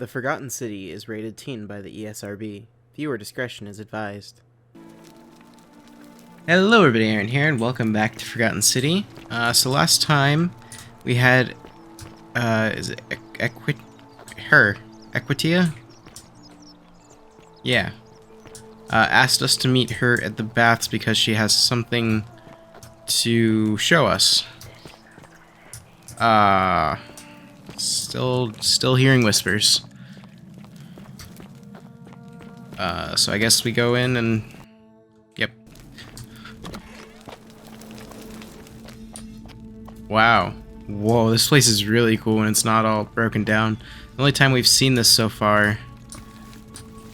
The Forgotten City is rated teen by the ESRB. Viewer discretion is advised. Hello everybody, Aaron here, and welcome back to Forgotten City. So last time we had, is it Equitia? Yeah. Asked us to meet her at the baths because she has something to show us. Still hearing whispers. So I guess we go in and... Yep. Wow. Whoa, this place is really cool when it's not all broken down. The only time we've seen this so far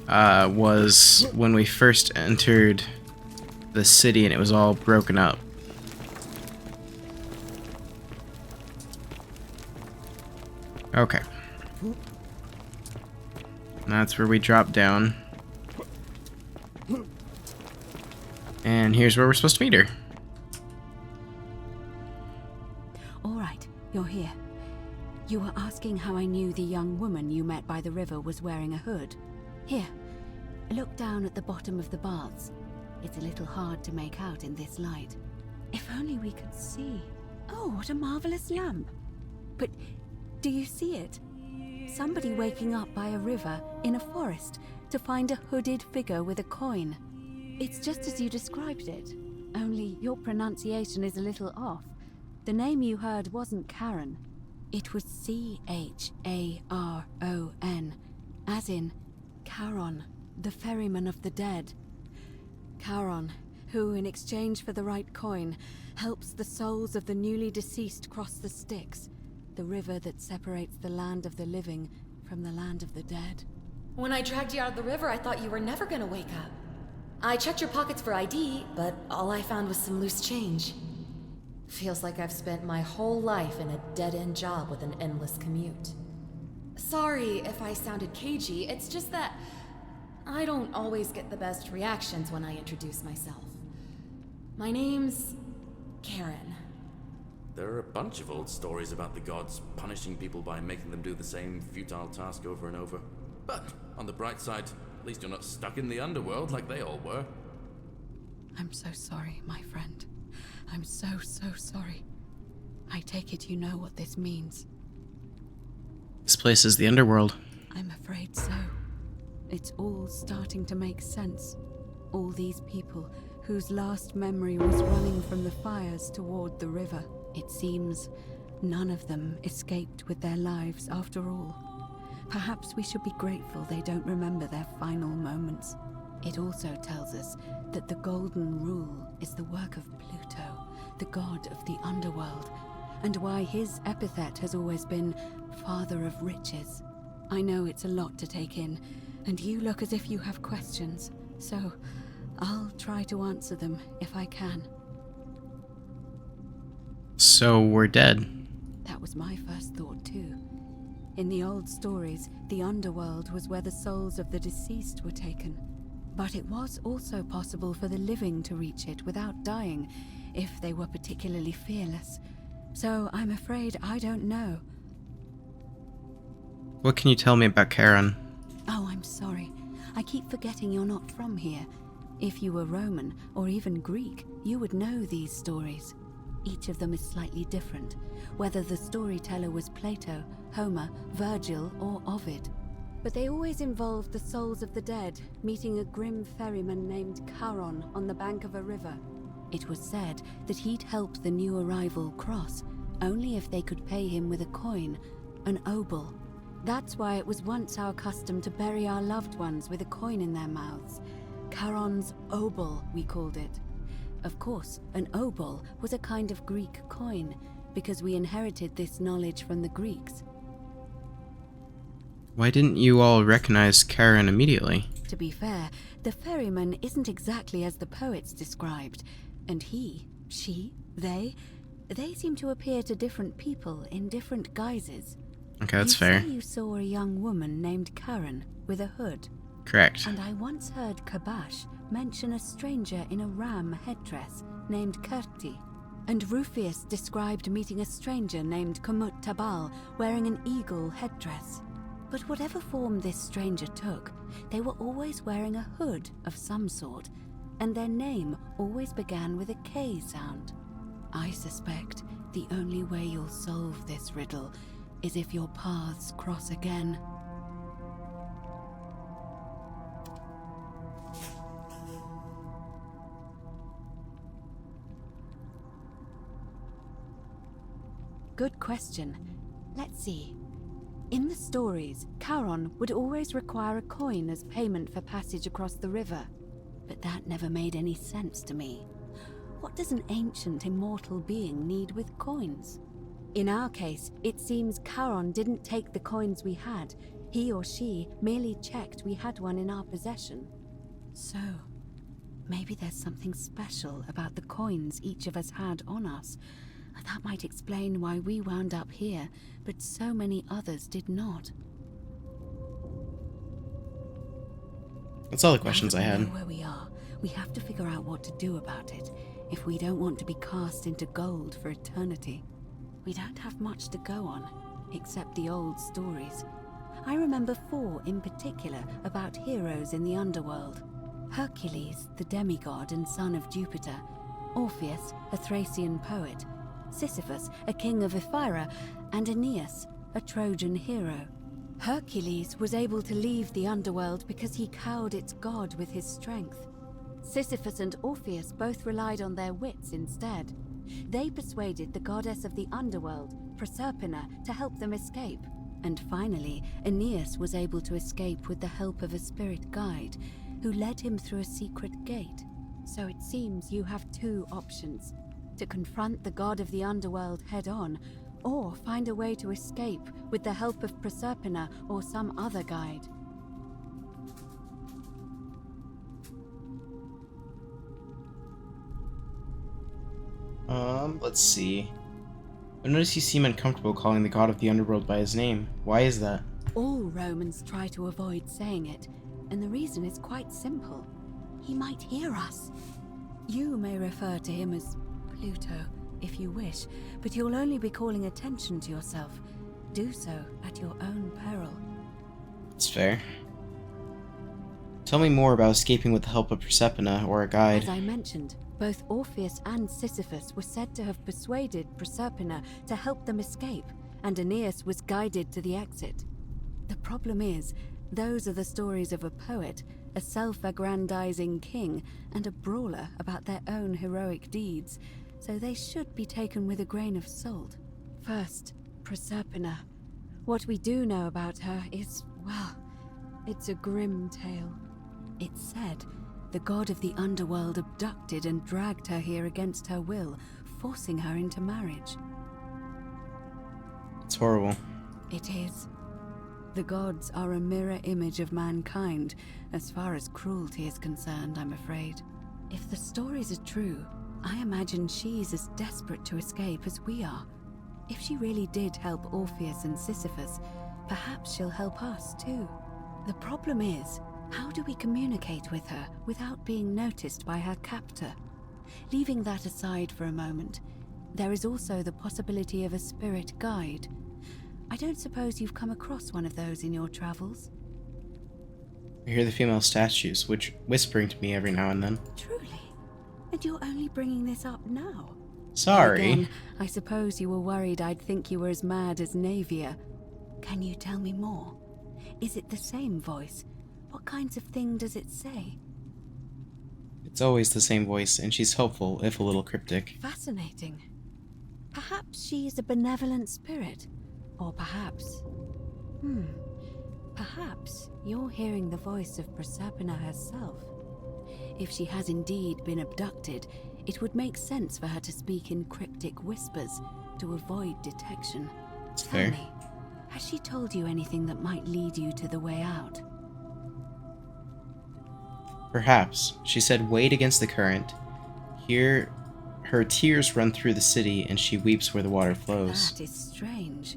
was when we first entered the city and it was all broken up. Okay. That's where we drop down. And here's where we're supposed to meet her. All right, you're here. You were asking how I knew the young woman you met by the river was wearing a hood. Here, look down at the bottom of the baths. It's a little hard to make out in this light. If only we could see. Oh, what a marvelous lamp. But do you see it? Somebody waking up by a river in a forest to find a hooded figure with a coin. It's just as you described it, only your pronunciation is a little off. The name you heard wasn't Karen. It was C-H-A-R-O-N, as in Charon, the ferryman of the dead. Charon, who in exchange for the right coin, helps the souls of the newly deceased cross the Styx, the river that separates the land of the living from the land of the dead. When I dragged you out of the river, I thought you were never gonna wake up. I checked your pockets for ID, but all I found was some loose change. Feels like I've spent my whole life in a dead-end job with an endless commute. Sorry if I sounded cagey, it's just that I don't always get the best reactions when I introduce myself. My name's Karen. There are a bunch of old stories about the gods punishing people by making them do the same futile task over and over. But on the bright side, at least you're not stuck in the underworld like they all were. I'm so sorry, my friend. I'm so sorry. I take it you know what this means. This place is the Underworld. I'm afraid so. It's all starting to make sense. All these people whose last memory was running from the fires toward the river. It seems none of them escaped with their lives after all. Perhaps we should be grateful they don't remember their final moments. It also tells us that the Golden Rule is the work of Pluto, the god of the Underworld, and why his epithet has always been Father of Riches. I know it's a lot to take in, and you look as if you have questions, so I'll try to answer them if I can. So we're dead. That was my first thought too. In the old stories, the Underworld was where the souls of the deceased were taken. But it was also possible for the living to reach it without dying, if they were particularly fearless. So I'm afraid I don't know. What can you tell me about Karen? Oh, I'm sorry. I keep forgetting you're not from here. If you were Roman, or even Greek, you would know these stories. Each of them is slightly different, whether the storyteller was Plato, Homer, Virgil, or Ovid. But they always involved the souls of the dead meeting a grim ferryman named Charon on the bank of a river. It was said that he'd help the new arrival cross, only if they could pay him with a coin, an obol. That's why it was once our custom to bury our loved ones with a coin in their mouths. Charon's obol, we called it. Of course, an obol was a kind of Greek coin, because we inherited this knowledge from the Greeks. Why didn't you all recognize Karen immediately? To be fair, the ferryman isn't exactly as the poets described, and he, she, they seem to appear to different people in different guises. Okay, that's fair. You say you saw a young woman named Karen with a hood. Correct. And I once heard Kabash mention a stranger in a ram headdress named Kerti. And Rufius described meeting a stranger named Kumut Tabal wearing an eagle headdress. But whatever form this stranger took, they were always wearing a hood of some sort, and their name always began with a K sound. I suspect the only way you'll solve this riddle is if your paths cross again. Good question. Let's see. In the stories, Charon would always require a coin as payment for passage across the river. But that never made any sense to me. What does an ancient immortal being need with coins? In our case, it seems Charon didn't take the coins we had. He or she merely checked we had one in our possession. So, maybe there's something special about the coins each of us had on us. That might explain why we wound up here, but so many others did not. That's all the questions I Now that we had. know where we are, we have to figure out what to do about it, if we don't want to be cast into gold for eternity. We don't have much to go on, except the old stories. I remember 4 in particular about heroes in the underworld. Hercules, the demigod and son of Jupiter. Orpheus, a Thracian poet. Sisyphus, a king of Ephyra, and Aeneas, a Trojan hero. Hercules was able to leave the underworld because he cowed its god with his strength. Sisyphus and Orpheus both relied on their wits instead. They persuaded the goddess of the underworld, Proserpina, to help them escape. And finally, Aeneas was able to escape with the help of a spirit guide, who led him through a secret gate. So it seems you have 2 options: to confront the god of the underworld head-on, or find a way to escape with the help of Proserpina or some other guide. Let's see. I notice you seem uncomfortable calling the god of the underworld by his name. Why is that? All Romans try to avoid saying it, and the reason is quite simple. He might hear us. You may refer to him as Pluto, if you wish, but you'll only be calling attention to yourself. Do so at your own peril. It's fair. Tell me more about escaping with the help of Proserpina or a guide. As I mentioned, both Orpheus and Sisyphus were said to have persuaded Proserpina to help them escape, and Aeneas was guided to the exit. The problem is, those are the stories of a poet, a self-aggrandizing king, and a brawler about their own heroic deeds, so they should be taken with a grain of salt. First, Proserpina. What we do know about her is, well, it's a grim tale. It's said the god of the underworld abducted and dragged her here against her will, forcing her into marriage. It's horrible. It is. The gods are a mirror image of mankind, as far as cruelty is concerned, I'm afraid. If the stories are true, I imagine she's as desperate to escape as we are. If she really did help Orpheus and Sisyphus, perhaps she'll help us too. The problem is, how do we communicate with her without being noticed by her captor? Leaving that aside for a moment, there is also the possibility of a spirit guide. I don't suppose you've come across one of those in your travels? I hear the female statues, whispering to me every now and then. Truly? And you're only bringing this up now? Sorry. Again, I suppose you were worried I'd think you were as mad as Navia. Can you tell me more? Is it the same voice? What kinds of thing does it say? It's always the same voice, and she's helpful, if a little cryptic. Fascinating. Perhaps she is a benevolent spirit. Or perhaps... Perhaps you're hearing the voice of Proserpina herself. If she has indeed been abducted, it would make sense for her to speak in cryptic whispers to avoid detection. It's Tell fair. me, has she told you anything that might lead you to the way out? Perhaps. She said, wade against the current. Here, her tears run through the city, and she weeps where the water flows. That is strange.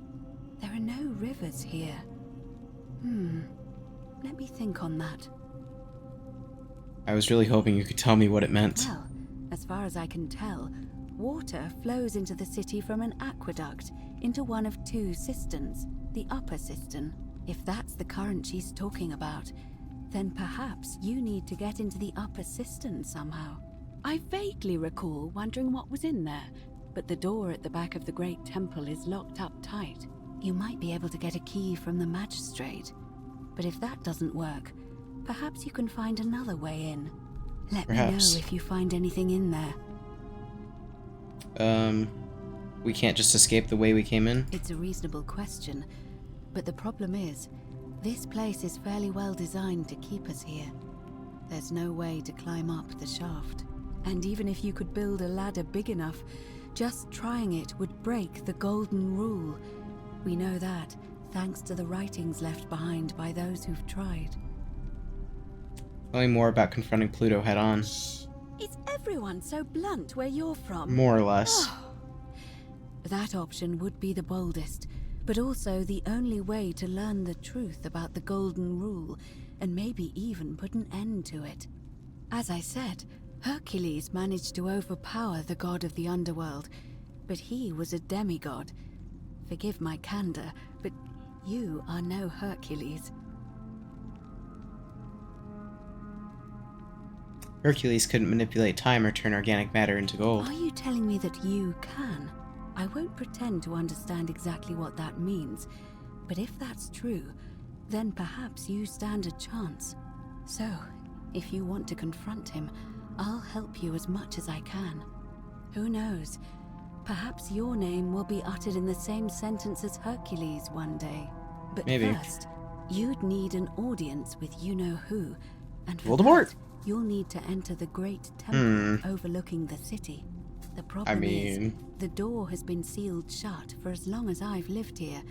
There are no rivers here. Let me think on that. I was really hoping you could tell me what it meant. Well, as far as I can tell, water flows into the city from an aqueduct into one of 2 cisterns, the upper cistern. If that's the current she's talking about, then perhaps you need to get into the upper cistern somehow. I vaguely recall wondering what was in there, but the door at the back of the Great Temple is locked up tight. You might be able to get a key from the magistrate, but if that doesn't work, perhaps you can find another way in. Let me know if you find anything in there. We can't just escape the way we came in? It's a reasonable question, but the problem is, this place is fairly well designed to keep us here. There's no way to climb up the shaft. And even if you could build a ladder big enough, just trying it would break the golden rule. We know that, thanks to the writings left behind by those who've tried. Tell me more about confronting Pluto head-on. Is everyone so blunt where you're from? More or less. That option would be the boldest, but also the only way to learn the truth about the Golden Rule, and maybe even put an end to it. As I said, Hercules managed to overpower the god of the Underworld, but he was a demigod. Forgive my candor, but you are no Hercules. Hercules couldn't manipulate time or turn organic matter into gold. Are you telling me that you can? I won't pretend to understand exactly what that means, but if that's true, then perhaps you stand a chance. So, if you want to confront him, I'll help you as much as I can. Who knows? Perhaps your name will be uttered in the same sentence as Hercules one day. But maybe. First, you'd need an audience with you-know-who, and for Voldemort? that, you'll need to enter the Great Temple overlooking the city. The problem is, the door has been sealed shut for as long as I've lived here,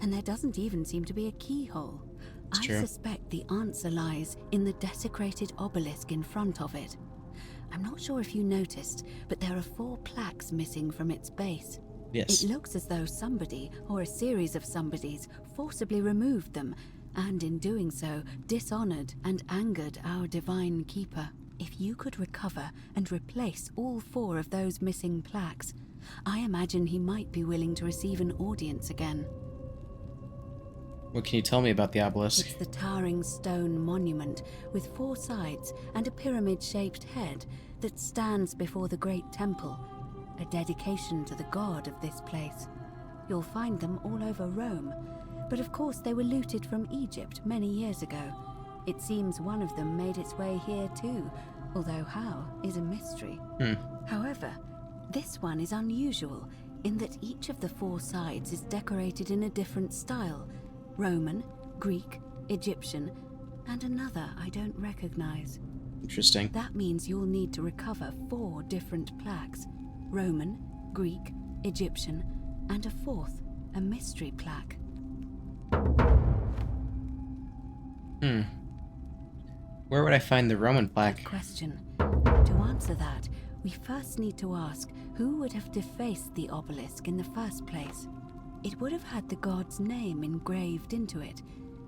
and there doesn't even seem to be a keyhole. I suspect the answer lies in the desecrated obelisk in front of it. I'm not sure if you noticed, but there are 4 plaques missing from its base. Yes. It looks as though somebody, or a series of somebodies, forcibly removed them, and in doing so, dishonored and angered our divine keeper. If you could recover and replace all 4 of those missing plaques, I imagine he might be willing to receive an audience again. What can you tell me about the obelisk? It's the towering stone monument with 4 sides and a pyramid-shaped head that stands before the Great Temple, a dedication to the god of this place. You'll find them all over Rome, but of course they were looted from Egypt many years ago. It seems one of them made its way here too, although how is a mystery. However, this one is unusual in that each of the 4 sides is decorated in a different style: Roman, Greek, Egyptian, and another I don't recognize. Interesting. That means you'll need to recover 4 different plaques: Roman, Greek, Egyptian, and a 4th, a mystery plaque. Where would I find the Roman plaque? Good question. To answer that, we first need to ask who would have defaced the obelisk in the first place. It would have had the god's name engraved into it,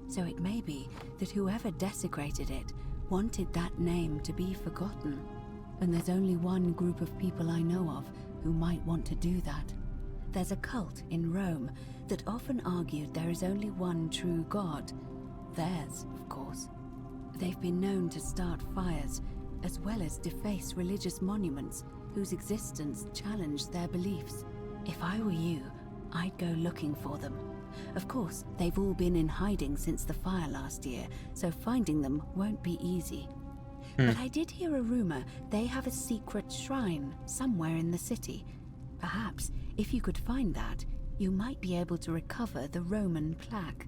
so it may be that whoever desecrated it wanted that name to be forgotten. And there's only one group of people I know of who might want to do that. There's a cult in Rome that often argued there is only one true god. Theirs, of course. They've been known to start fires, as well as deface religious monuments whose existence challenged their beliefs. If I were you, I'd go looking for them. Of course, they've all been in hiding since the fire last year, so finding them won't be easy. But I did hear a rumor they have a secret shrine somewhere in the city. Perhaps, if you could find that, you might be able to recover the Roman plaque.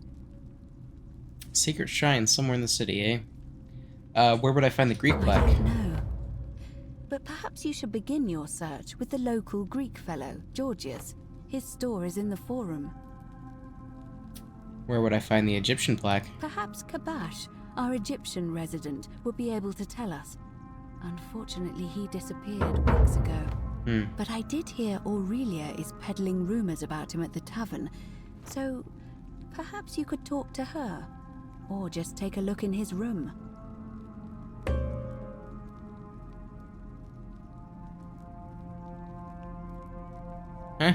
Secret shrine somewhere in the city, eh? Where would I find the Greek plaque? I don't know. But perhaps you should begin your search with the local Greek fellow, Georgius. His store is in the forum. Where would I find the Egyptian plaque? Perhaps Kabash, our Egyptian resident, would be able to tell us. Unfortunately, he disappeared weeks ago. But I did hear Aurelia is peddling rumors about him at the tavern, so perhaps you could talk to her, or just take a look in his room. Huh?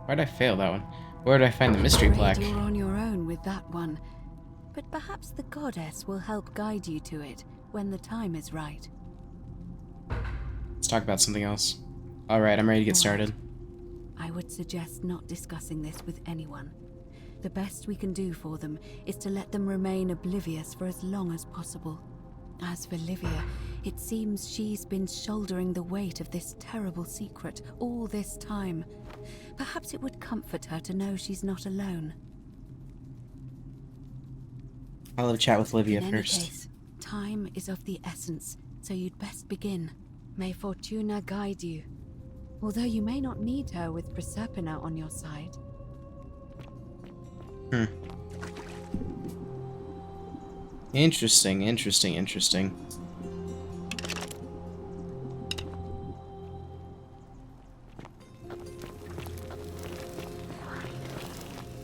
Why'd I fail that one? Where would I find the mystery Afraid plaque? You're on your own with that one. But perhaps the goddess will help guide you to it when the time is right. Let's talk about something else. Alright, I'm ready to get started. I would suggest not discussing this with anyone. The best we can do for them is to let them remain oblivious for as long as possible. As for Livia, it seems she's been shouldering the weight of this terrible secret all this time. Perhaps it would comfort her to know she's not alone. I'll have a chat with Livia In any first. case, time is of the essence, so you'd best begin. May Fortuna guide you. Although you may not need her with Proserpina on your side. Interesting.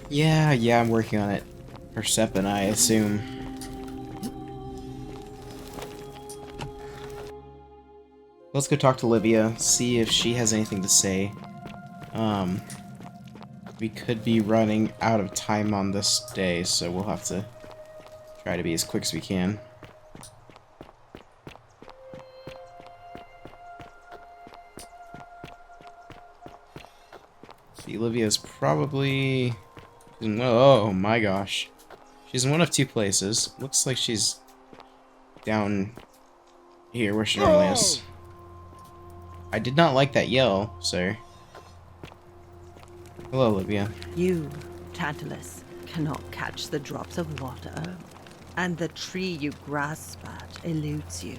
Yeah, I'm working on it. Proserpina, I assume. Let's go talk to Livia, see if she has anything to say. We could be running out of time on this day, so we'll have to try to be as quick as we can. See, Livia's probably... Oh my gosh. She's in one of two places. Looks like she's down here where she normally is. I did not like that yell, sir. Hello, Livia. You, Tantalus, cannot catch the drops of water, and the tree you grasp at eludes you.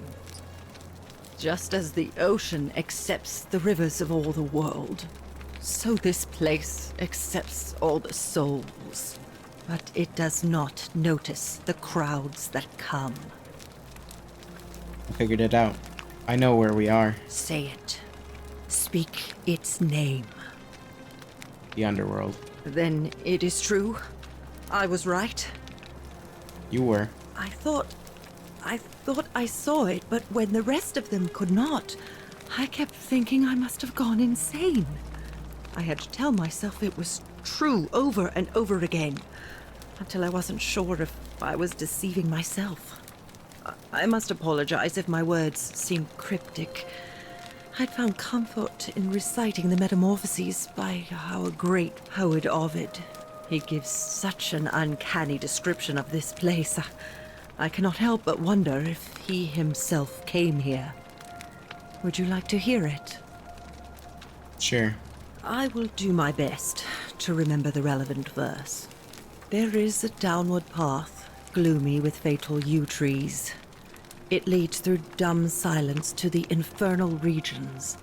Just as the ocean accepts the rivers of all the world, so this place accepts all the souls. But it does not notice the crowds that come. I figured it out. I know where we are. Say it. Speak its name. The Underworld. Then it is true. I was right. You were. I thought I saw it, but when the rest of them could not, I kept thinking I must have gone insane. I had to tell myself it was true over and over again, until I wasn't sure if I was deceiving myself. I must apologize if my words seem cryptic. I'd found comfort in reciting the Metamorphoses by our great poet Ovid. He gives such an uncanny description of this place. I cannot help but wonder if he himself came here. Would you like to hear it? Sure. I will do my best to remember the relevant verse. There is a downward path, gloomy with fatal yew trees. It leads through dumb silence to the infernal regions.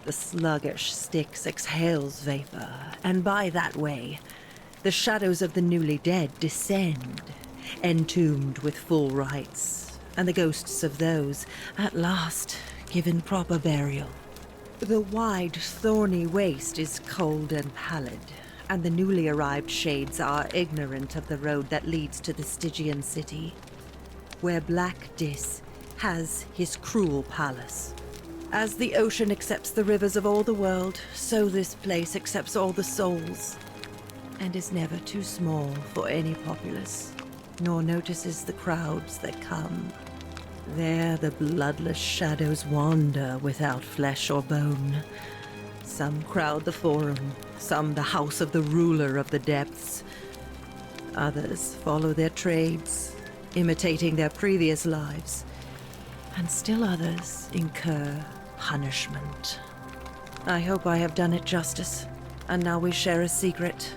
The sluggish Styx exhales vapor, and by that way, the shadows of the newly dead descend, entombed with full rites, and the ghosts of those, at last, given proper burial. The wide, thorny waste is cold and pallid, and the newly arrived shades are ignorant of the road that leads to the Stygian city, where Black Dis has his cruel palace. As the ocean accepts the rivers of all the world, so this place accepts all the souls, and is never too small for any populace, nor notices the crowds that come. There the bloodless shadows wander without flesh or bone. Some crowd the forum, some the house of the ruler of the depths. Others follow their trades, imitating their previous lives, and still others incur punishment. I hope I have done it justice, and now we share a secret.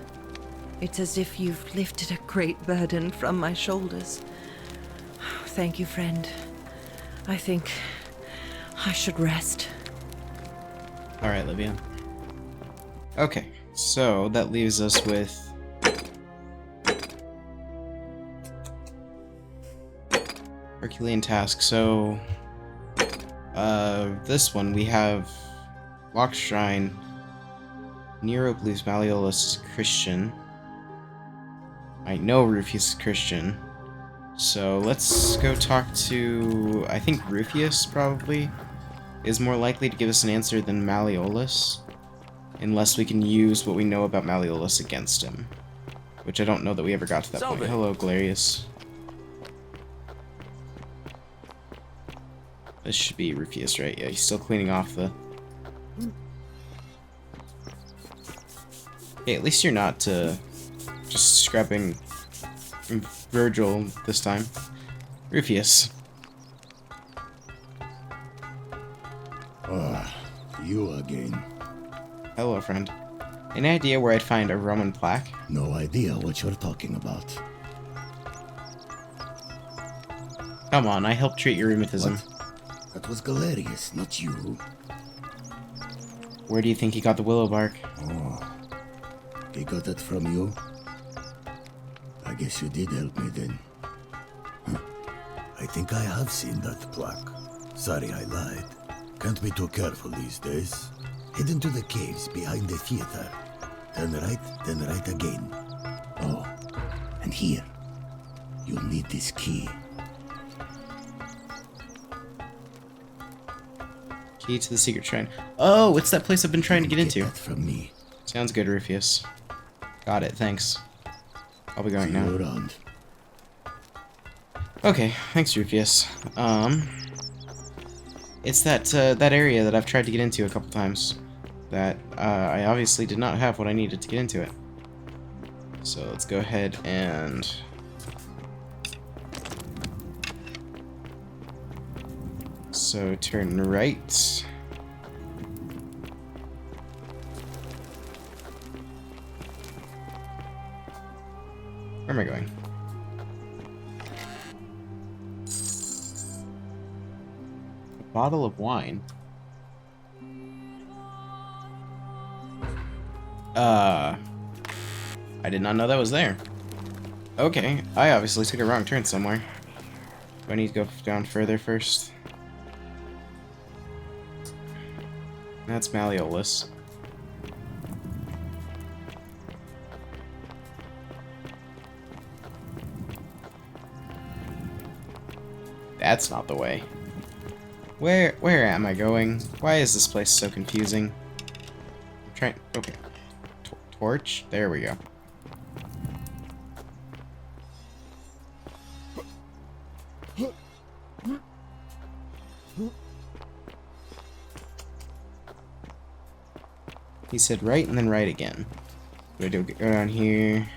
It's as if you've lifted a great burden from my shoulders. Thank you, friend. I think I should rest. Alright, Livia. Okay, so that leaves us with... Herculean task. So, this one we have Locked Shrine. Nero believes Malleolus is Christian. I know Rufius is Christian. So let's go talk to... I think Rufius probably is more likely to give us an answer than Malleolus. Unless we can use what we know about Malleolus against him. Which I don't know that we ever got to that point. Salve. Hello, Galerius. This should be Rufius, right? Yeah, he's still cleaning off the... Hey, at least you're not just scrapping Virgil this time. Rufius. Ah, you again. Hello, friend. Any idea where I'd find a Roman plaque? No idea what you're talking about. Come on, I helped treat your rheumatism. What? That was Galerius, not you. Where do you think he got the willow bark? Oh, he got it from you? I guess you did help me then. Huh. I think I have seen that plaque. Sorry I lied. Can't be too careful these days. Head into the caves behind the theater. Turn right, then right again. Oh, and here. You'll need this key. Key to the secret shrine. Oh, it's that place I've been trying to get into. That from me. Sounds good, Rufius. Got it, thanks. I'll be going See you now. around. Okay, thanks, Rufius. It's that area that I've tried to get into a couple times. That I obviously did not have what I needed to get into it. So let's go ahead and... So turn right. Where am I going? A bottle of wine. I did not know that was there. Okay, I obviously took a wrong turn somewhere. Do I need to go down further first? That's Malleolus. That's not the way. Where am I going? Why is this place so confusing? I'm trying... Okay. Torch? There we go. He said right and then right again. What do I do? Go down here.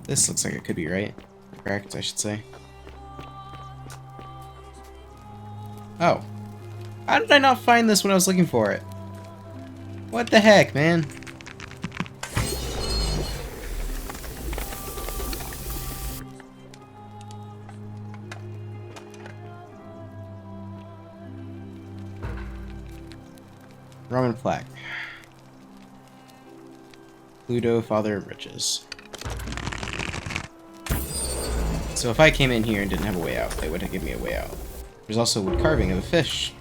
This looks like it could be right. Correct, I should say. Oh. How did I not find this when I was looking for it? What the heck, man? Roman plaque. Pluto, father of riches. So if I came in here and didn't have a way out, they would have given me a way out. There's also wood carving of a fish.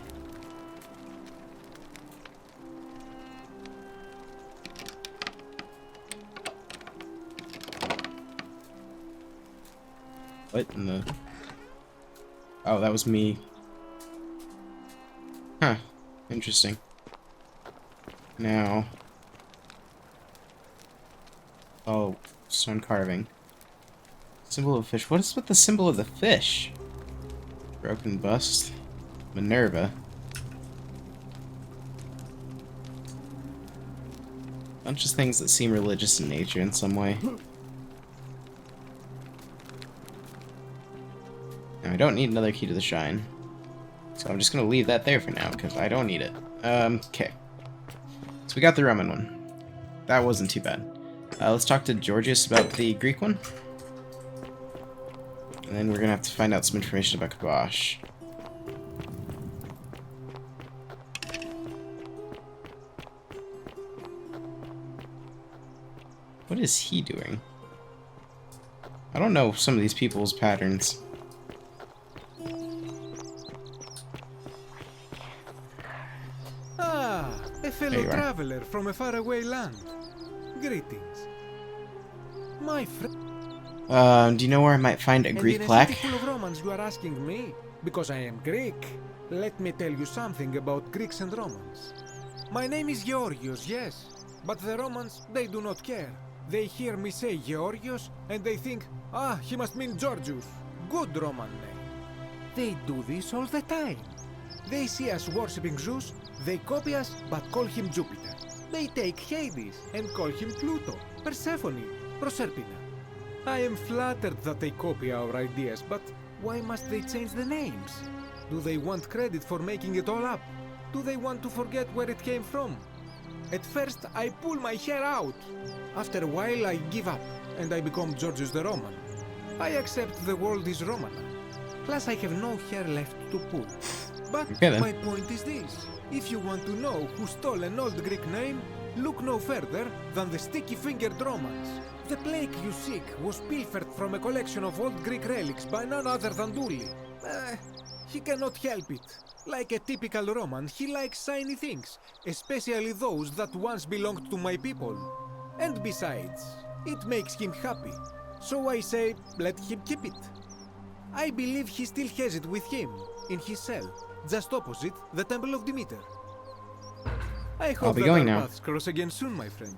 What in the... Oh, that was me. Huh. Interesting. Now... Oh, stone carving. Symbol of fish. What is with the symbol of the fish? Broken bust. Minerva. Bunch of things that seem religious in nature in some way. Now, I don't need another key to the shrine. So I'm just gonna leave that there for now, because I don't need it. Okay. So we got the Roman one. That wasn't too bad. Let's talk to Georgius about the Greek one. And then we're gonna have to find out some information about Kabosh. What is he doing? I don't know some of these people's patterns. Ah, a fellow traveler from a faraway land. Greetings. My friend. Do you know where I might find a Greek plaque? In a city full of Romans, you are asking me because I am Greek. Let me tell you something about Greeks and Romans. My name is Georgios, yes. But the Romans, they do not care. They hear me say Georgios, and they think, ah, he must mean Georgius. Good Roman name. They do this all the time. They see us worshipping Zeus, they copy us, but call him Jupiter. They take Hades and call him Pluto, Persephone, Proserpina. I am flattered that they copy our ideas, but why must they change the names? Do they want credit for making it all up? Do they want to forget where it came from? At first, I pull my hair out. After a while, I give up, and I become Georgius the Roman. I accept the world is Roman. Plus, I have no hair left to pull. But my point is this. If you want to know who stole an old Greek name, look no further than the sticky-fingered Romans. The plague you seek was pilfered from a collection of old Greek relics by none other than Dully. He cannot help it. Like a typical Roman, he likes shiny things, especially those that once belonged to my people. And besides, it makes him happy. So I say, let him keep it. I believe he still has it with him, in his cell, just opposite the Temple of Demeter. I hope that our paths cross again soon, my friend.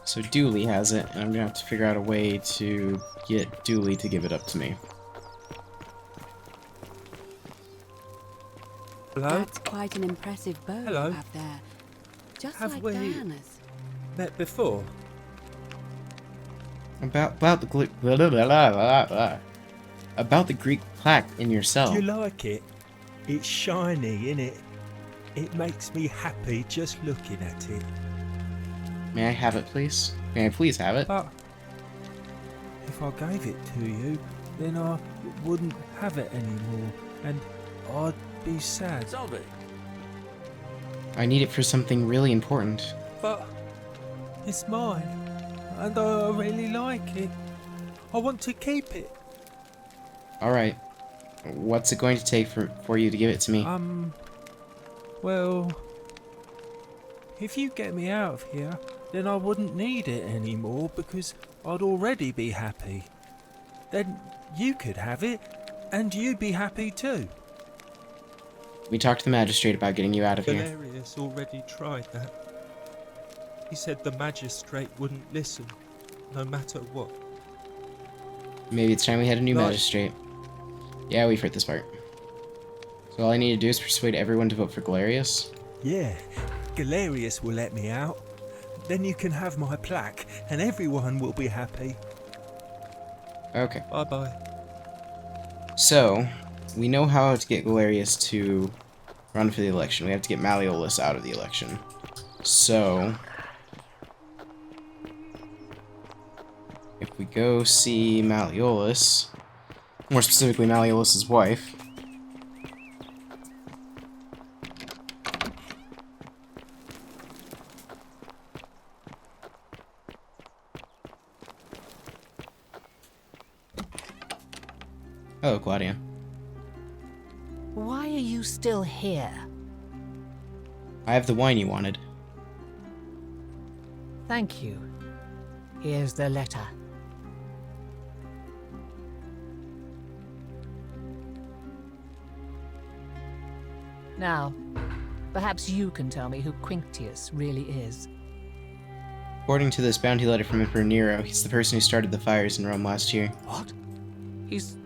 So Dooley has it, and I'm gonna have to figure out a way to get Dooley to give it up to me. Hello? That's quite an impressive bow Hello. you have there. Just Have like we- Diana's. Met before? About the Greek plaque in your cell. Do you like it? It's shiny, innit? It makes me happy just looking at it. May I have it, please? May I please have it? But if I gave it to you, then I wouldn't have it anymore, and I'd be sad. Salve! I need it for something really important. But it's mine, and I really like it. I want to keep it. Alright. What's it going to take for you to give it to me? Well, if you get me out of here, then I wouldn't need it anymore because I'd already be happy. Then you could have it, and you'd be happy too. We talked to the magistrate about getting you out of here. Galerius already tried that. He said the magistrate wouldn't listen, no matter what. Maybe it's time we had a new Right. magistrate. Yeah, we've heard this part. So all I need to do is persuade everyone to vote for Galerius? Yeah, Galerius will let me out. Then you can have my plaque, and everyone will be happy. Okay. Bye-bye. So, we know how to get Galerius to run for the election. We have to get Malleolus out of the election. So, if we go see Malleolus, more specifically Malleolus's wife. Hello, Claudia. Why are you still here? I have the wine you wanted. Thank you. Here's the letter. Now, perhaps you can tell me who Quinctius really is. According to this bounty letter from Emperor Nero, he's the person who started the fires in Rome last year. What? He's...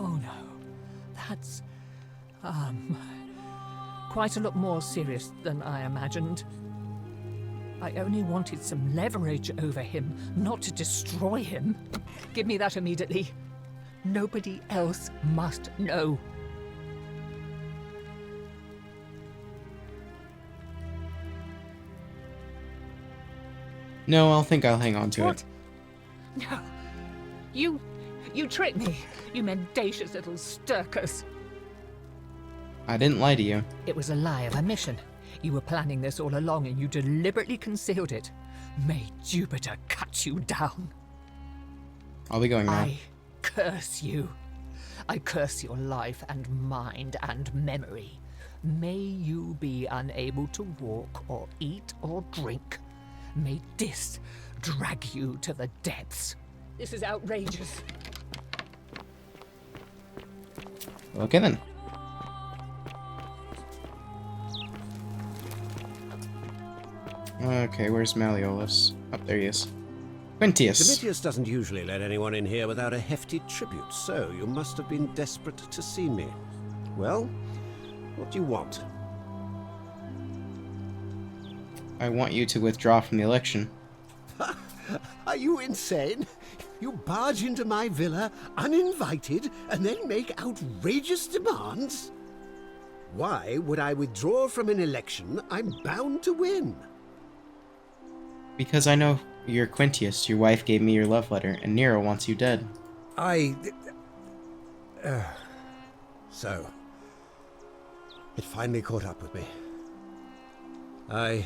Oh no. That's... quite a lot more serious than I imagined. I only wanted some leverage over him, not to destroy him. Give me that immediately. Nobody else must know. No, I'll hang on to What? it. No. You tricked me, you mendacious little stirkers. I didn't lie to you. It was a lie of a mission. You were planning this all along and you deliberately concealed it. May Jupiter cut you down. I'll be going now. I curse you. I curse your life and mind and memory. May you be unable to walk or eat or drink. May this drag you to the depths. This is outrageous. Okay then. Okay, where's Malleolus? Oh, there he is. Quintius. Domitius doesn't usually let anyone in here without a hefty tribute, so you must have been desperate to see me. Well, what do you want? I want you to withdraw from the election. Are you insane? You barge into my villa uninvited and then make outrageous demands? Why would I withdraw from an election I'm bound to win? Because I know you're Quintius. Your wife gave me your love letter, and Nero wants you dead. So, it finally caught up with me. I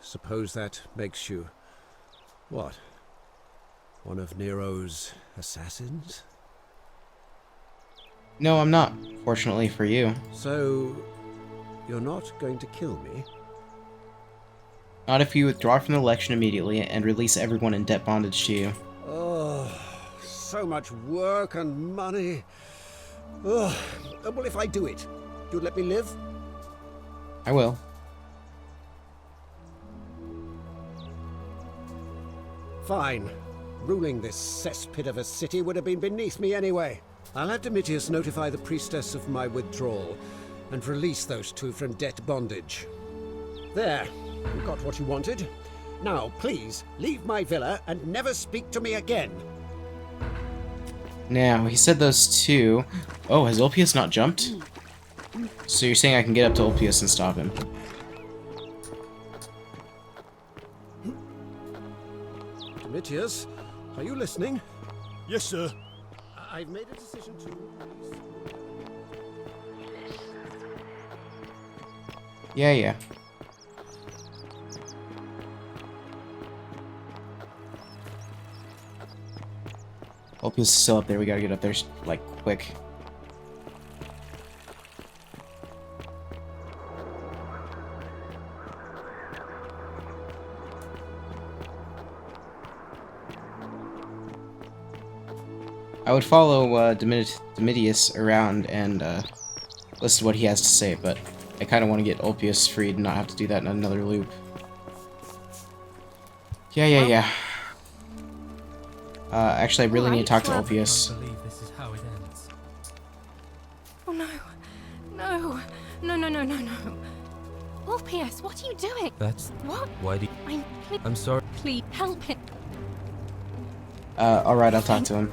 suppose that makes you... what? One of Nero's assassins? No, I'm not, fortunately for you. So, you're not going to kill me? Not if you withdraw from the election immediately and release everyone in debt bondage to you. Oh, so much work and money. Oh, well, if I do it, you'd let me live? I will. Fine. Ruling this cesspit of a city would have been beneath me anyway. I'll have Domitius notify the priestess of my withdrawal and release those two from debt bondage. There, you got what you wanted. Now, please, leave my villa and never speak to me again. Now, he said those two... Oh, has Ulpius not jumped? So you're saying I can get up to Ulpius and stop him? Domitius, are you listening? Yes, sir. I've made a decision to... Yeah. Ulpius is still up there. We gotta get up there, like, quick. I would follow Domitius around and listen to what he has to say, but I kind of want to get Ulpius freed and not have to do that in another loop. Yeah. Actually, I really need to talk to Ulpius. I believe this is how it ends. Oh no. No. Ulpius, what are you doing? That's... What? Why do you... I'm sorry. Please, help him. Alright, I'll talk to him.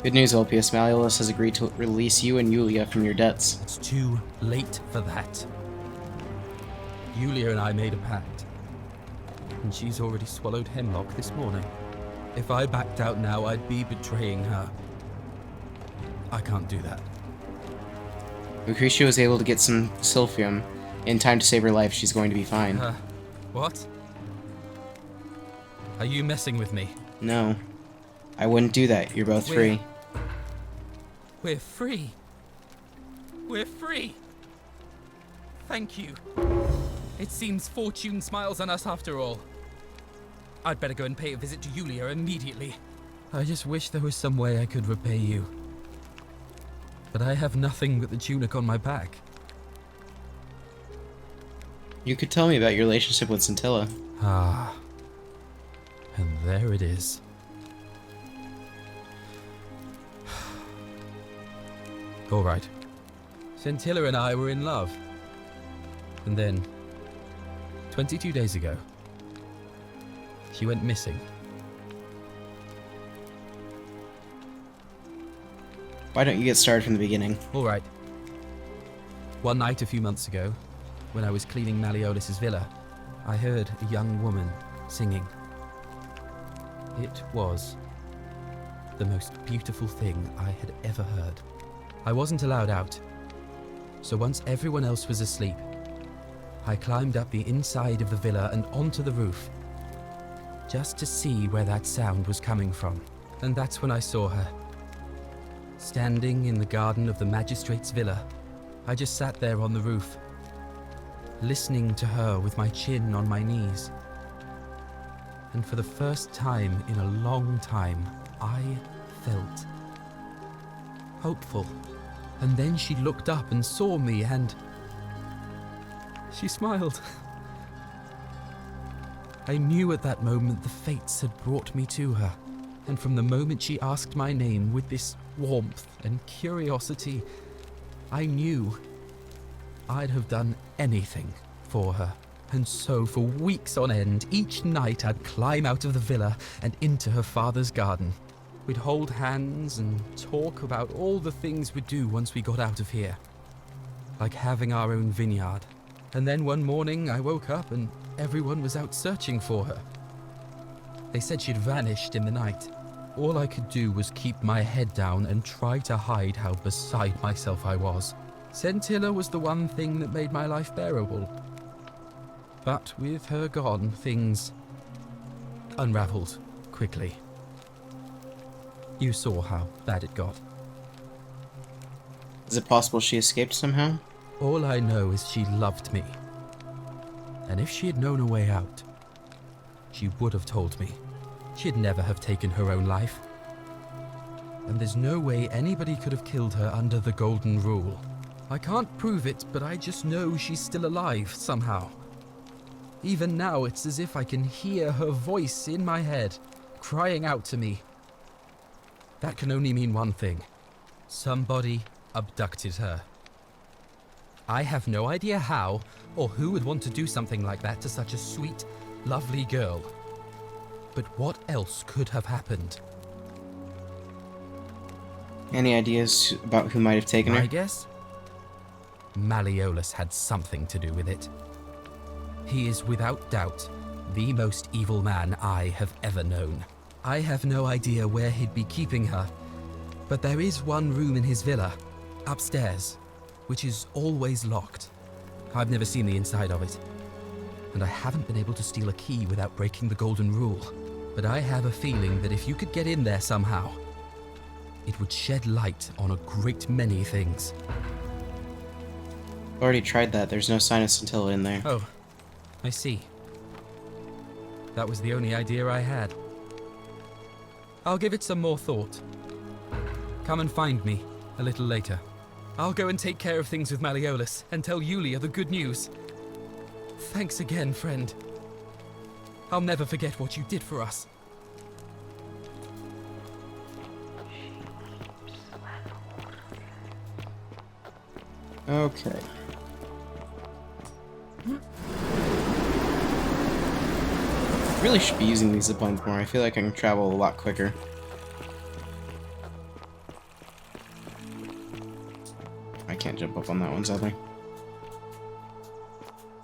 Good news, Ulpius. Malleolus has agreed to release you and Yulia from your debts. It's too late for that. Yulia and I made a pact, and she's already swallowed hemlock this morning. If I backed out now, I'd be betraying her. I can't do that. Lucretia was able to get some silphium in time to save her life. She's going to be fine. What? Are you messing with me? No. I wouldn't do that. You're both free. We're free. We're free. Thank you. It seems fortune smiles on us after all. I'd better go and pay a visit to Yulia immediately. I just wish there was some way I could repay you. But I have nothing but the tunic on my back. You could tell me about your relationship with Scintilla. Ah. And there it is. All right. Scintilla and I were in love. And then, 22 days ago, she went missing. Why don't you get started from the beginning? All right. One night a few months ago, when I was cleaning Malleolus's villa, I heard a young woman singing. It was the most beautiful thing I had ever heard. I wasn't allowed out, so once everyone else was asleep, I climbed up the inside of the villa and onto the roof, just to see where that sound was coming from. And that's when I saw her. Standing in the garden of the magistrate's villa, I just sat there on the roof, listening to her with my chin on my knees. And for the first time in a long time, I felt hopeful. And then she looked up and saw me and she smiled. I knew at that moment the fates had brought me to her, and from the moment she asked my name with this warmth and curiosity, I knew I'd have done anything for her. And so for weeks on end, each night I'd climb out of the villa and into her father's garden. We'd hold hands and talk about all the things we'd do once we got out of here. Like having our own vineyard. And then one morning I woke up and everyone was out searching for her. They said she'd vanished in the night. All I could do was keep my head down and try to hide how beside myself I was. Scintilla was the one thing that made my life bearable. But with her gone, things unraveled quickly. You saw how bad it got. Is it possible she escaped somehow? All I know is she loved me. And if she had known a way out, she would have told me. She'd never have taken her own life. And there's no way anybody could have killed her under the Golden Rule. I can't prove it, but I just know she's still alive somehow. Even now, it's as if I can hear her voice in my head, crying out to me. That can only mean one thing. Somebody abducted her. I have no idea how, or who would want to do something like that to such a sweet, lovely girl. But what else could have happened? Any ideas about who might have taken her? I guess Malleolus had something to do with it. He is without doubt the most evil man I have ever known. I have no idea where he'd be keeping her, but there is one room in his villa, upstairs, which is always locked. I've never seen the inside of it, and I haven't been able to steal a key without breaking the Golden Rule. But I have a feeling that if you could get in there somehow, it would shed light on a great many things. Already tried that. There's no sign of Scintilla in there. Oh, I see. That was the only idea I had. I'll give it some more thought. Come and find me a little later. I'll go and take care of things with Malleolus and tell Yulia the good news. Thanks again, friend. I'll never forget what you did for us. Okay. Really should be using these ziplines more. I feel like I can travel a lot quicker. I can't jump up on that one, sadly.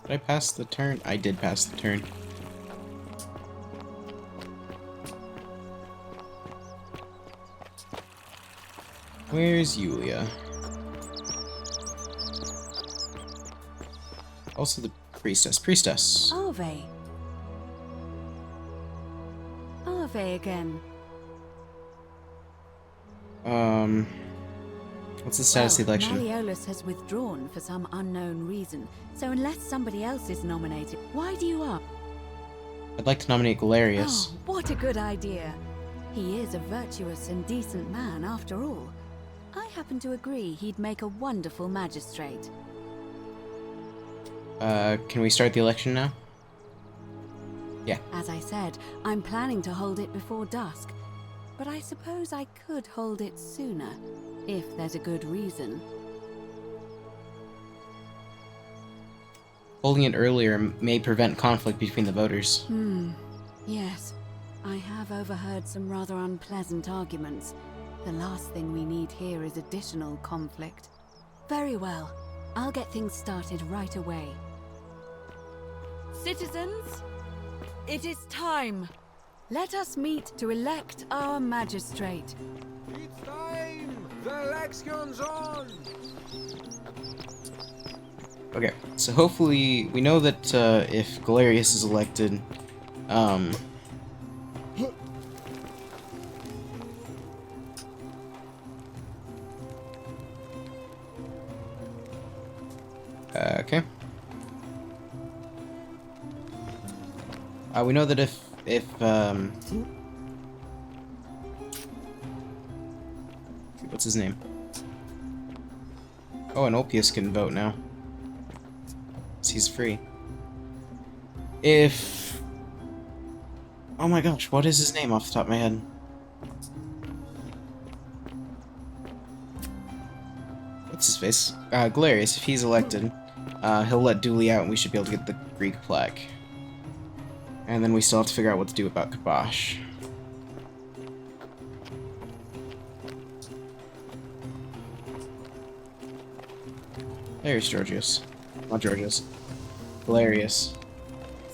Did I pass the turn? I did pass the turn. Where's Yulia? Also the priestess. Priestess. Ave. Ave again. What's the status of the election? Malleolus has withdrawn for some unknown reason, so unless somebody else is nominated, why do you up? I'd like to nominate Galerius. Oh, what a good idea. He is a virtuous and decent man after all. I happen to agree he'd make a wonderful magistrate. Can we start the election now? Yeah. As I said, I'm planning to hold it before dusk, but I suppose I could hold it sooner, if there's a good reason. Holding it earlier may prevent conflict between the voters. Yes. I have overheard some rather unpleasant arguments. The last thing we need here is additional conflict. Very well. I'll get things started right away. Citizens, it is time. Let us meet to elect our magistrate. It's time! The election's on! Okay, so hopefully we know that if Galerius is elected, okay. We know that if what's his name? Oh, and Ulpius can vote now. He's free. If Oh my gosh, what is his name off the top of my head? What's his face? Galerius, if he's elected, he'll let Dooley out and we should be able to get the Greek plaque. And then we still have to figure out what to do about Kabosh. There's Georgius. Not Georgius. Galerius.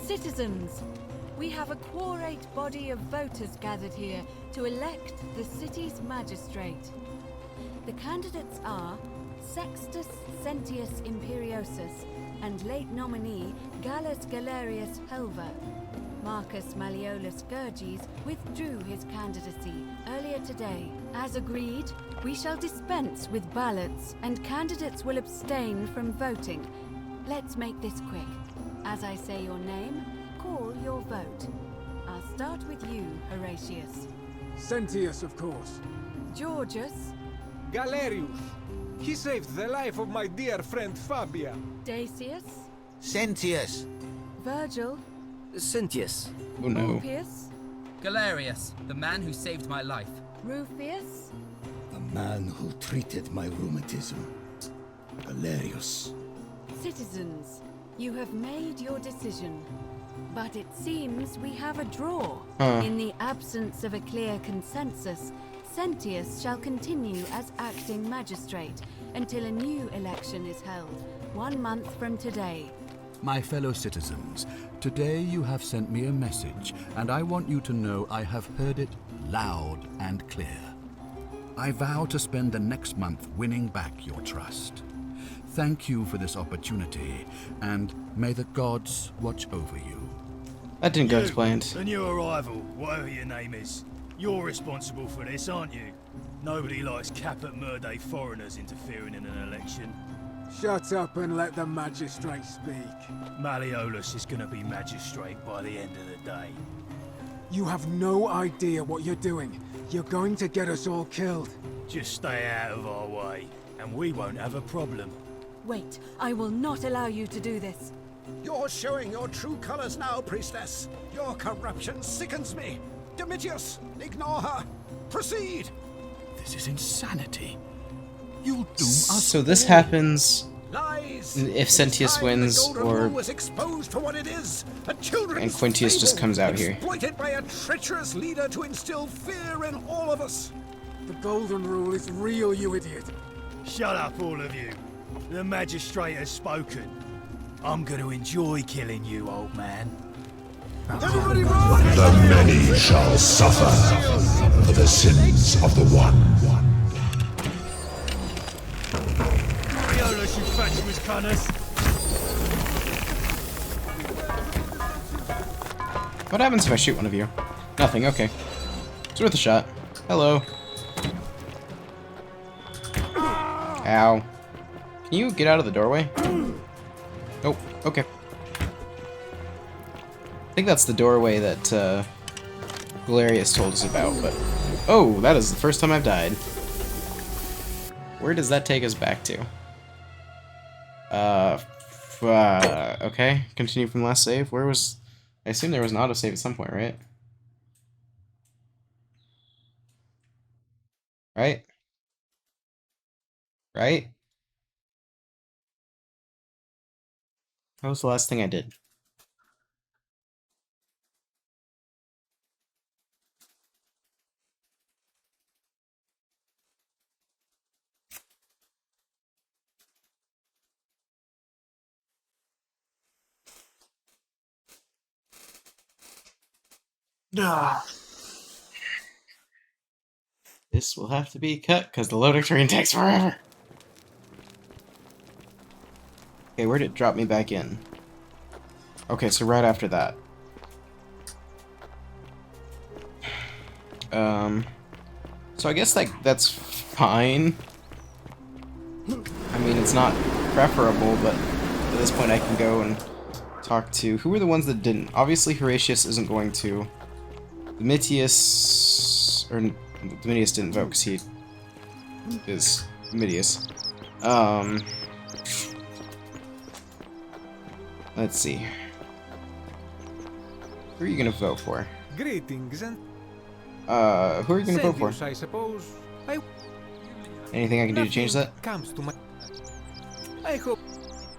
Citizens, we have a quorate body of voters gathered here to elect the city's magistrate. The candidates are Sextus Sentius Imperiosus and late nominee Gallus Galerius Helver. Marcus Malleolus Gurges withdrew his candidacy earlier today. As agreed, we shall dispense with ballots and candidates will abstain from voting. Let's make this quick. As I say your name, call your vote. I'll start with you, Horatius. Sentius, of course. Georgius. Galerius. He saved the life of my dear friend Fabia. Dacius. Sentius. Virgil. Sentius. Oh no. Ulpius. Galerius, the man who saved my life. Rufius. The man who treated my rheumatism. Galerius. Citizens, you have made your decision. But it seems we have a draw. In the absence of a clear consensus, Sentius shall continue as acting magistrate until a new election is held, 1 month from today. My fellow citizens, today you have sent me a message, and I want you to know I have heard it loud and clear. I vow to spend the next month winning back your trust. Thank you for this opportunity, and may the gods watch over you. That didn't go as planned. The new arrival, whatever your name is, you're responsible for this, aren't you? Nobody likes Caput Murday foreigners interfering in an election. Shut up and let the magistrate speak. Malleolus is gonna be magistrate by the end of the day. You have no idea what you're doing. You're going to get us all killed. Just stay out of our way, and we won't have a problem. Wait, I will not allow you to do this. You're showing your true colors now, priestess. Your corruption sickens me. Domitius, ignore her. Proceed. This is insanity. You'll doom us. So this all. happens Lies. if Sentius wins, or was exposed for what it is, a children's and Quintius just fable, comes out here. exploited by a treacherous leader to instill fear in all of us. The Golden Rule is real, you idiot. Shut up, all of you. The magistrate has spoken. I'm going to enjoy killing you, old man. Everybody run! The many shall suffer for the sins of the one. Malleolus, you fatuous cunners. What happens if I shoot one of you? Nothing, okay. It's worth a shot. Hello. Ow. Can you get out of the doorway? Oh, okay. I think that's the doorway that Galerius told us about, but... Oh, that is the first time I've died. Where does that take us back to? Okay. Continue from last save. Where was... I assume there was an autosave at some point, right? Right? Right? That was the last thing I did. This will have to be cut because the loading screen takes forever. Okay, where did it drop me back in? Okay, so right after that. So I guess that's fine. I mean, it's not preferable, but at this point I can go and talk to... Who were the ones that didn't? Obviously Horatius isn't going to. Domitius... Or Domitius didn't vote because he is Domitius. Let's see. Who are you gonna vote for? Greetings and Who are you gonna vote for? Sadius, I suppose. Anything I can do to change that? Comes to my. I hope.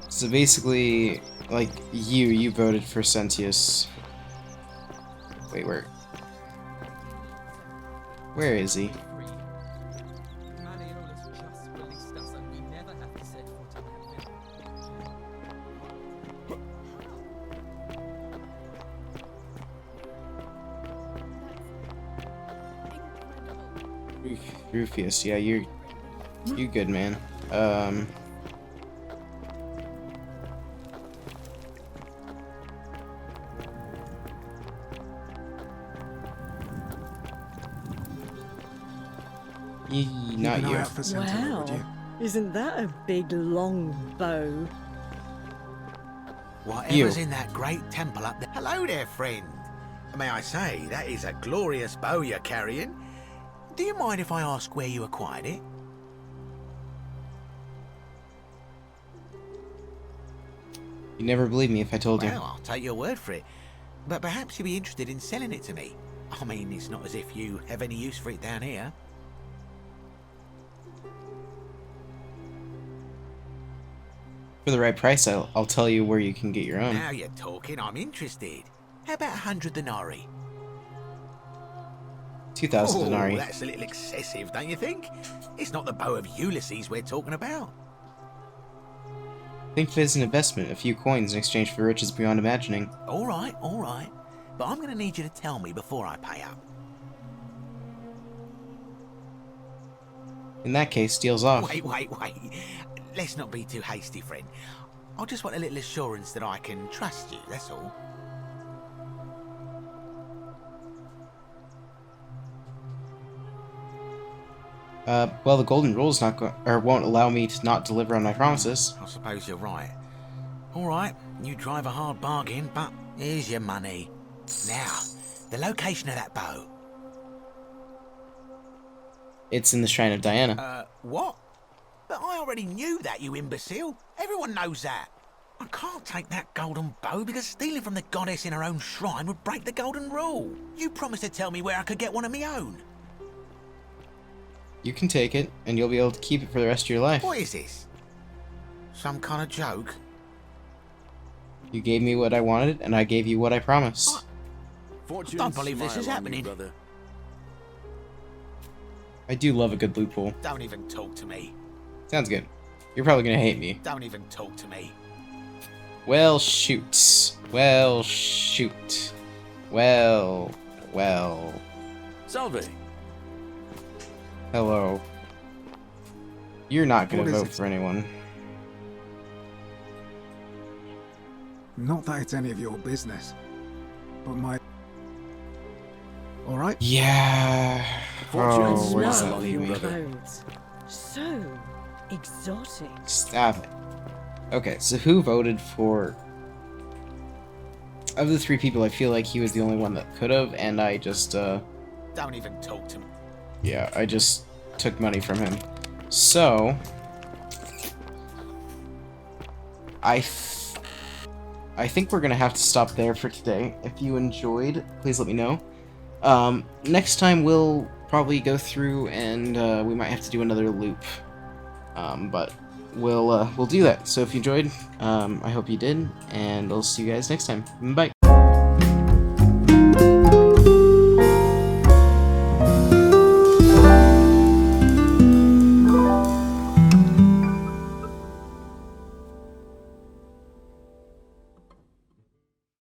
So basically, like, you voted for Sentius. Wait, where is he? Rufus, yeah, you good, man. Not you. Wow, isn't that a big long bow? Whatever's in that great temple up there. Hello there, friend. May I say, that is a glorious bow you're carrying. Do you mind if I ask where you acquired it? You never believe me if I told you. Well, I'll take your word for it. But perhaps you'd be interested in selling it to me. I mean, it's not as if you have any use for it down here. For the right price, I'll tell you where you can get your own. Now you're talking, I'm interested. How about 100 denarii? 2,000 denarii. That's a little excessive, don't you think? It's not the bow of Ulysses we're talking about. Think of it as an investment, a few coins in exchange for riches beyond imagining. All right. But I'm going to need you to tell me before I pay up. In that case, deal's off. Wait. Let's not be too hasty, friend. I just want a little assurance that I can trust you, that's all. Well, the golden rule's won't allow me to not deliver on my promises. I suppose you're right. All right, you drive a hard bargain, but here's your money. Now, the location of that bow. It's in the Shrine of Diana. What? But I already knew that, you imbecile. Everyone knows that. I can't take that golden bow because stealing from the goddess in her own shrine would break the golden rule. You promised to tell me where I could get one of my own. You can take it, and you'll be able to keep it for the rest of your life. What is this? Some kind of joke? You gave me what I wanted, and I gave you what I promised. I don't believe this is happening. Brother. I do love a good loophole. Don't even talk to me. Sounds good. You're probably gonna hate me. Don't even talk to me. Well, shoot. Well, shoot. Well. Salve. Hello. You're not gonna What is vote it? for anyone. Not that it's any of your business, but my... Alright? Yeah. Oh, where does that Love leave your me? clothes. So exotic. Stop it. Okay, so who voted for... Of the three people, I feel like he was the only one that could have, and I just, Don't even talk to me. yeah, I just took money from him. So... I think we're gonna have to stop there for today. If you enjoyed, please let me know. Next time we'll probably go through and we might have to do another loop. But we'll do that. So if you enjoyed, I hope you did, and I'll see you guys next time. Bye.